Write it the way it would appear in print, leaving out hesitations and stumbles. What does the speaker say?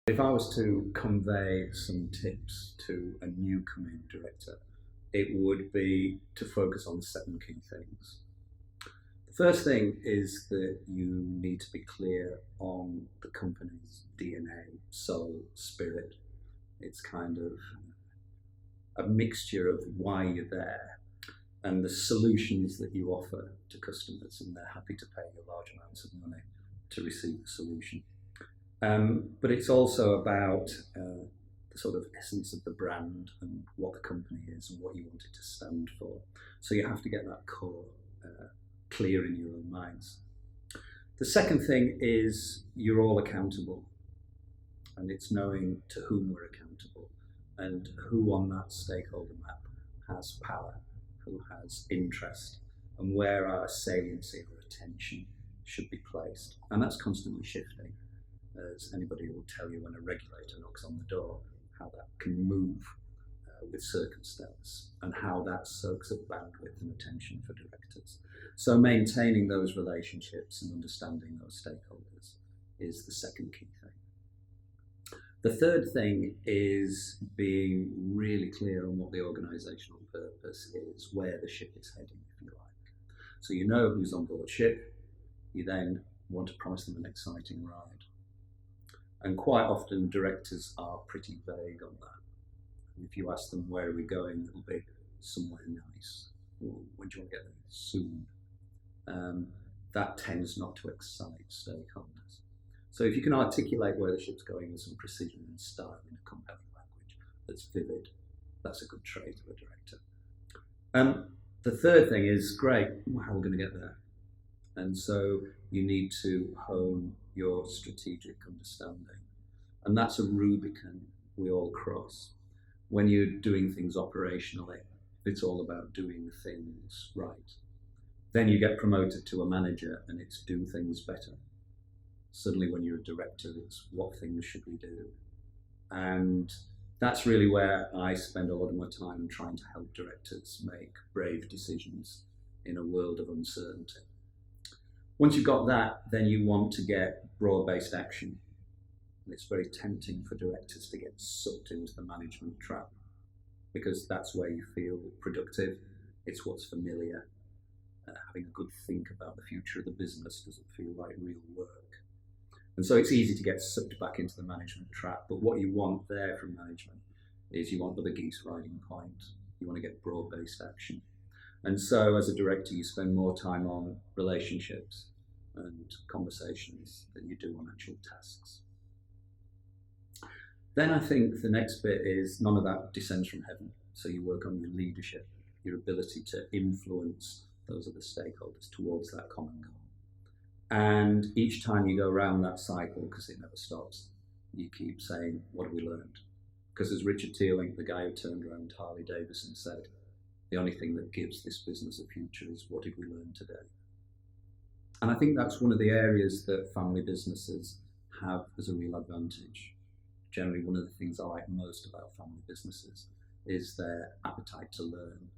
If I was to convey some tips to a new coming director, it would be to focus on 7 key things. The first thing is that you need to be clear on the company's DNA, soul, spirit. It's kind of a mixture of why you're there and the solutions that you offer to customers, and they're happy to pay you large amounts of money to receive the solution. But it's also about the sort of essence of the brand and what the company is and what you want it to stand for. So you have to get that core clear in your own minds. The second thing is you're all accountable, and it's knowing to whom we're accountable and who on that stakeholder map has power, who has interest, and where our saliency or attention should be placed. And that's constantly shifting, as anybody will tell you when a regulator knocks on the door, how that can move with circumstance and how that soaks up bandwidth and attention for directors. So maintaining those relationships and understanding those stakeholders is the second key thing. The third thing is being really clear on what the organisational purpose is, where the ship is heading, if you like. So you know who's on board ship, you then want to promise them an exciting ride. And quite often directors are pretty vague on that. And if you ask them, where are we going, it'll be somewhere nice. Or when do you want to get there? Soon. That tends not to excite stakeholders. So if you can articulate where the ship's going with some precision and style in a compelling language that's vivid, that's a good trait of a director. The third thing is, great, how are we going to get there? And so you need to hone your strategic understanding. And that's a Rubicon we all cross. When you're doing things operationally, it's all about doing things right. Then you get promoted to a manager and it's do things better. Suddenly when you're a director, it's what things should we do? And that's really where I spend a lot of my time trying to help directors make brave decisions in a world of uncertainty. Once you've got that, then you want to get broad-based action. And it's very tempting for directors to get sucked into the management trap because that's where you feel productive. It's what's familiar. Having a good think about the future of the business doesn't feel like real work. And so it's easy to get sucked back into the management trap. But what you want there from management is you want other geese riding point. You want to get broad-based action. And so as a director, you spend more time on relationships and conversations than you do on actual tasks. Then I think the next bit is none of that descends from heaven. So you work on your leadership, your ability to influence those other stakeholders towards that common goal. And each time you go around that cycle, because it never stops, you keep saying, what have we learned? Because as Richard Teeling, the guy who turned around Harley Davidson, said, the only thing that gives this business a future is what did we learn today? And I think that's one of the areas that family businesses have as a real advantage. Generally, one of the things I like most about family businesses is their appetite to learn